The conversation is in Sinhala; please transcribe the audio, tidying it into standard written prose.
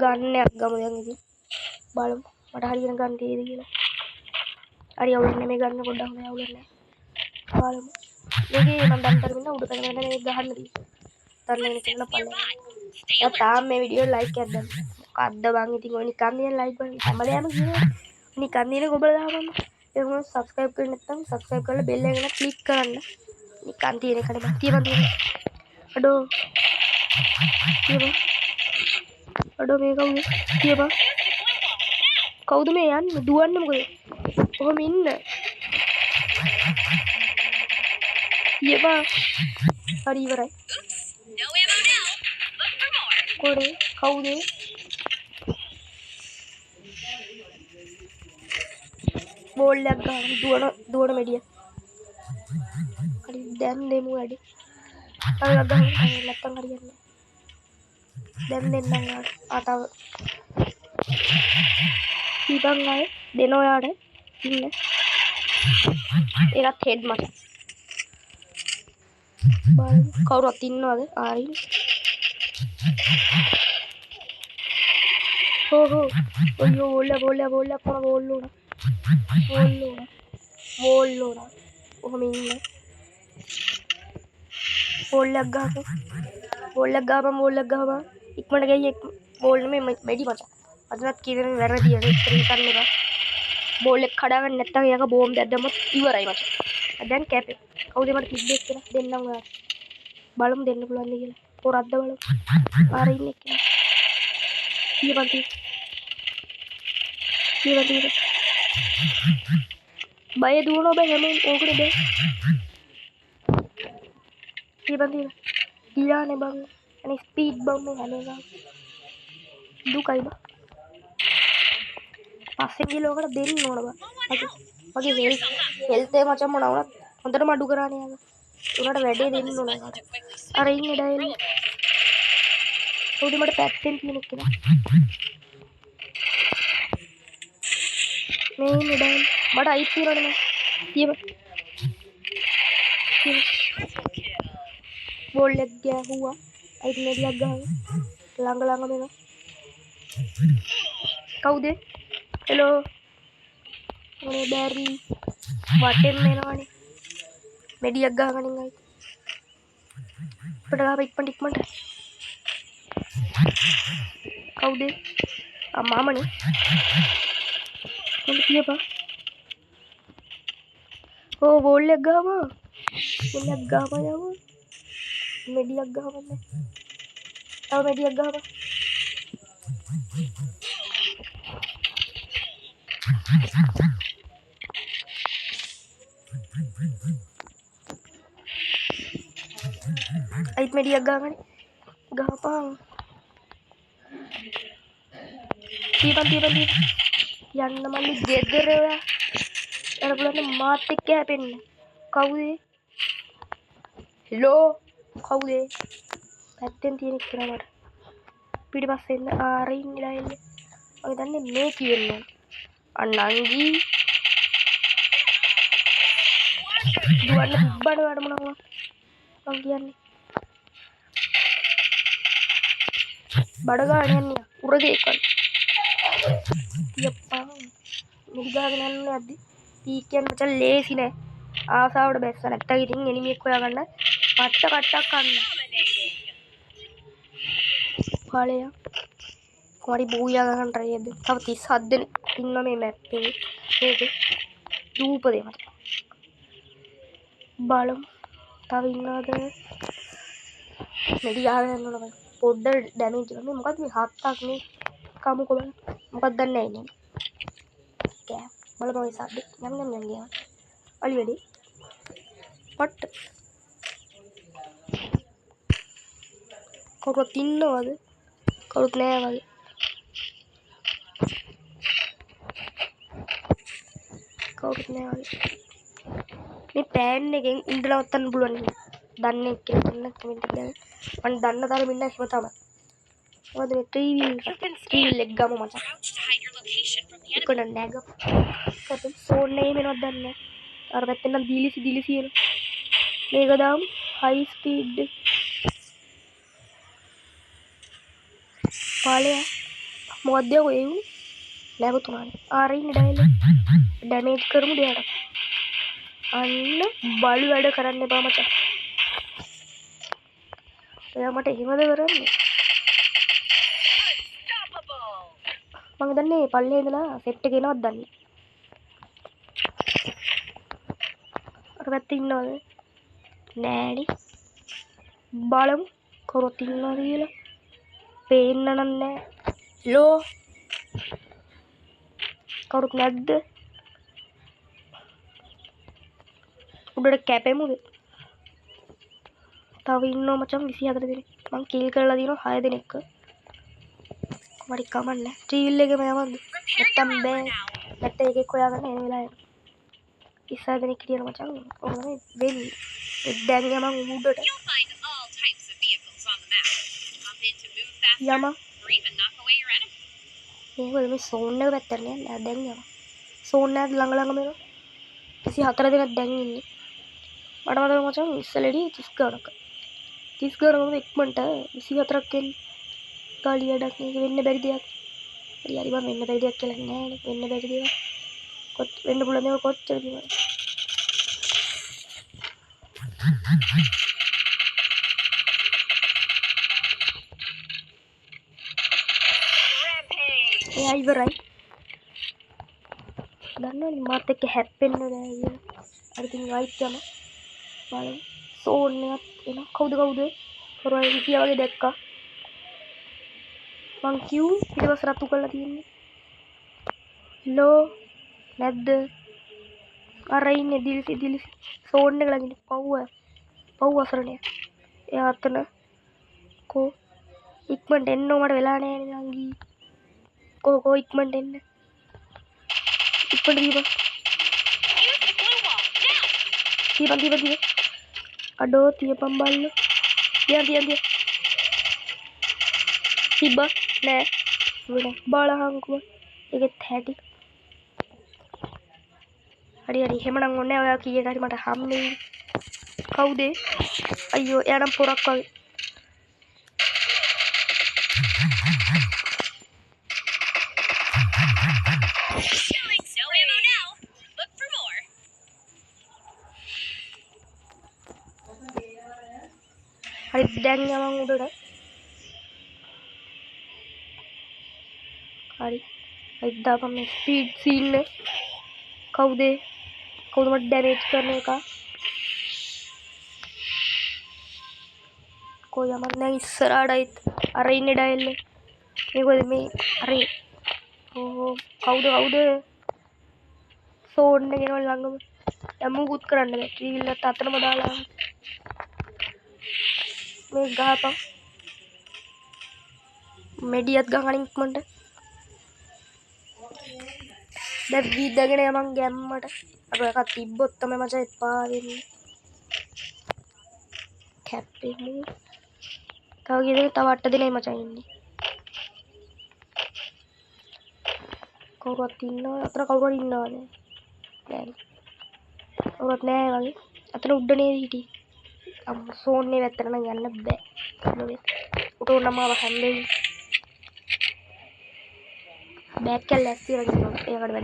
ගන්නයක් ගමු දැන් ඉතින්. බලමු. මට හරියන ගන්න තියෙද කියලා. හරි අවුලන්නේ මේ ගන්න පොඩ්ඩක් නෑ අවුලන්නේ. බලමු. මේකේ මම දැන් කරගෙන උඩ පැන පැන මේක ගහන්න තියෙන්නේ. තරලගෙන ඉන්න පල්ලෙ. තාම මේ වීඩියෝ ලයික් එකක් දැම්ම. මොකද්ද බං ඉතින් ඔය නිකන් දින ලයික් බලන්න හැමදේම කියනවා. නිකන් දින ඔබලා දාපන්න. ඒක මොකද subscribe කරලා නැත්නම් subscribe කරලා bell එක click කරන්න. නිකන් තියෙන එකට බං තියපන් තියපන්. අඩෝ. තියපන්. අඩෝ මේක උනේ. තියපන්. කවුද මේ යන්නේ? දුවන්නේ මොකද? කොහොම ඉන්න? තියපන්. හරි ඉවරයි. කොරේ කවුද? බෝල් එකක් ගන්න දුවන මෙඩිය. හරි දැන් දෙමු වැඩි. හරි ගන්න නැත්තම් හරියන්නේ. දැන් දෙන්නම් ආතව. ඉතින් ආයේ දෙනෝ යාට ඉන්න. ඒකත් හෙඩ් මට. බලන්න කවුරුත් ඉන්නවද? ආයි. හෝ ඔයෝ බෝල කොන බෝල් උනා. බෝල් උනා. ඔහම ඉන්න. බෝල් එකක් ගහපන්. ඉක්මනට ගියේ බෝල් නෙමෙයි මෙඩි මචං. අදවත් කියන වැරදි ඉතින් කරන්න එපා. බෝල් එක කඩාගන්න නැත්නම් එයාක බෝම්බයක් දැම්මොත් ඉවරයි මචං. දැන් කැපේ. කවුද මට තිබ්බේ කියලා දෙන්නම් ඔයාලට. බලමු දෙන්න පුළුවන්ද කියලා. පොරද්ද බලමු. ආර ඉන්නේ කියලා. තියපන්. බය දුවන ඔබ හැමෝම ඕකට බෑ. තියපන්. ගියානේ බං. අනේ ස්පීඩ් බම් මේ හැමෝම. දුකයි බං. පස්සේ ගිහලා දෙන්න ඕන බං. මගේ හෙල්ත් එක මචං මොනවා වුණත් හොඳටම අඩු කරානේ යාග. උනාට වැඩේ දෙන්න ඕන. අර ඉන්නේ ඩයල්. උඩ මට පැත්තෙන් තියෙන කෙනා. මේ ඉන්නේ ඩයල්. මට අයිත් තියනවනේ මම. තියපන්. බෝල් එක ගෑහුවා. අයිත් මෙඩියක් ගහගෙන. ළඟ මෙනවා. කවුද? හෙලෝ. මොනේ බෑරි. වටෙන් මෙනවනේ. මෙඩියක් ගහගෙන ඉන්නයි. ඉක්මනට ඉක්මනට. කවුද? මාමනේ. කොහොමද කියපන්. ඕ බෝල් එක ගහපන්. මෙඩියක් ගහපන්. තව මෙඩියක් ගහපන්. අයිත් මෙඩියක් ගහගන්න. ගහපන්. තියපන්. යන්න මල්ලි ගෙදර ඔයා. එර බලන්න මාත් එක්ක හැපෙන්න. කවුද? හෙලෝ. කවුද? පැත්තෙන් තියෙන කෙනා මට. පිටිපස්සේ ඉන්න ආර ඉන්නලා එන්නේ. මම දන්නේ මේ කියන්නේ. අනංගි. දුවන්න තිබ්බට වැඩ මොනවා? මං කියන්නේ. බඩ ගන්න යන්නේ. උරගේ එකයි. යප්පා. මුගාගෙන යන්නේ නැද්දි? පීකෙන් මචං ලේසි නෑ. ආසාවට බැස්ස නැත්තම් ඉතින් එනිමියෙක් හොයාගන්න කට්ටක් කන්න. පාලය. කොරි බූයා ගන්න try එකද? තව 37 දෙනෙක් ඉන්න මේ මැප් එකේ. මේක දූපදේ මට. බලමු. තව ඉන්නවද? මෙඩි ගහගෙන යන්න ඕන. පොඩ්ඩ ඩැමේජ් එක. මේ මොකද්ද මේ හත්තක් මේ කමුකෝ බලන්න. මොකක්ද දන්නේ නැහැ ඉන්නේ. කෑ බලපන් ඒ සද්ද. යම් ගියා. අලි වැඩි. පට්. කවුරුත් ඉන්නවද? කවුරුත් නෑ වගේ. මේ පෑන් එකෙන් ඉඳ නවත්තන්න පුළුවන් නේ. දන්නේ කියලා දෙන්න කමෙන්ට් එක දාන්න. මම දන්න තරම ඉන්න හිම තමයි. මොකද මේ ටීවී එක ගම මචං. කොන නැග. කපන් ෆෝන් නේම එනවද දන්නේ. අර පැත්තෙන් නම් දීලිසි එන. මේක දාමු හයි ස්පීඩ්. පාලය මොකක්ද ඔය වුනේ නැවතුණානේ ආරේ ඉන්නේ ඩයල් ඩැමේජ් කරමු දෙයට අන්න බලු වැඩ කරන්න එපා මචං එයා මට එහෙමද කරන්නේ මම දන්නේ පල්ලේ ඉඳලා සෙට් එක එනවත් දන්නේ අර පැත්තේ ඉන්නවද නෑනේ බලමු කවුරුත් ඉන්නවද කියලා පේන්න නම් නෑ ලෝ කවුරුත් නැද්ද උඩට කැපෙමුද තව ඉන්නවා මචං 24 දෙනෙක් මං කිල් කරලා දිනවා 6 දෙනෙක්ව මට කමන්නේ ට්‍රීවිල් එකේම යවන්න නැත්තම් බෑ නැත්නම් එකෙක් හොයාගන්න එන වෙලාවේ 24 දෙනෙක් හිටියන මචං ඔක තමයි වෙන්නේ දැන් යමන් උඩට යම මේක මේ සෝන් එක පැත්තට නෑ දැන් යම සෝන් එක ළඟ ළඟම එනවා 24 දෙනෙක් දැන් ඉන්නේ මට මතක මචං ඉස්සලෙඩි 30 ගණක 30 ගණක ඉක්මනට 24ක් එන්නේ කාලි වැඩක් නේ වෙන්න බැරි දෙයක් හරි හරි මම වෙන්න බැරි දෙයක් කියලා නෑනේ වෙන්න බැරි දෙයක් කොත් වෙන්න පුළුවන් දේවල් කොච්චර තියෙනවද එයා ඉවරයි දන්නවනේ මාත් එක්ක හැප්පෙන්න බෑ කියලා අර ඉතින් වයිට් යම බලමු සෝන් එකක් එන කවුද හොරයි හිටියා වගේ දැක්කා මං කිව් ඊට පස්සේ රතු කරලා තියෙන්නේ ලෝ නැද්ද අර ඉන්නේ දිලිසි සෝන් එක ළඟ ඉන්නේ පව් අසරණය එයා අතන කෝ ඉක්මනට එන්න මට වෙලා නැහැ නේ නංගි කෝ ඉක්මනට එන්න ඉක්මනට දීපන් අඩෝ තියපන් බල්ලෝ තියන් තිබ්බ නෑ වෙන බලහංකුව ඒකෙත් හැටි හරි එහෙමනම් ඔන්නේ ඔයා කීයට හරි මට හම්බෙන්නේ කවුද අයියෝ එයා නම් පොරක් වගේ හරි දැන් යමන් උඩට හරි දාපන් මේ ස්පීඩ් සීන් එක කවුද මට ඩැමේජ් කරන එක කොයි යමක් නෑ ඉස්සරහටයි අර ඉන්නේ ඩයල් මේකද මේ අරේ ඕ කවුද සෝන් එක එනවා ළඟම දැන් මුකුත් කරන්න බෑ ට්‍රීවිල් එකත් අතනම දාලා මේ ගහපන් මෙඩියත් ගහන ඉක්මනට දැන් විදගෙන යමන් ගැම්මට අර එකක් තිබ්බොත් තමයි මචං එපා වෙන්නේ කැප්පෙමු තව කීයද තව 8 දෙනයි මචං ඉන්නේ කවුරුත් ඉන්නවද අතන කවුරු හරි ඉන්නවද නෑ කවුරුත් නෑ වගේ අතන උඩ නේද හිටියේ සෝන් එක ඇත්තට නම් යන්න බෑ උට උනම හැන්දෙයි බෑක් කැල්ල ඇස්තිලා ඉන්නවා ඒකට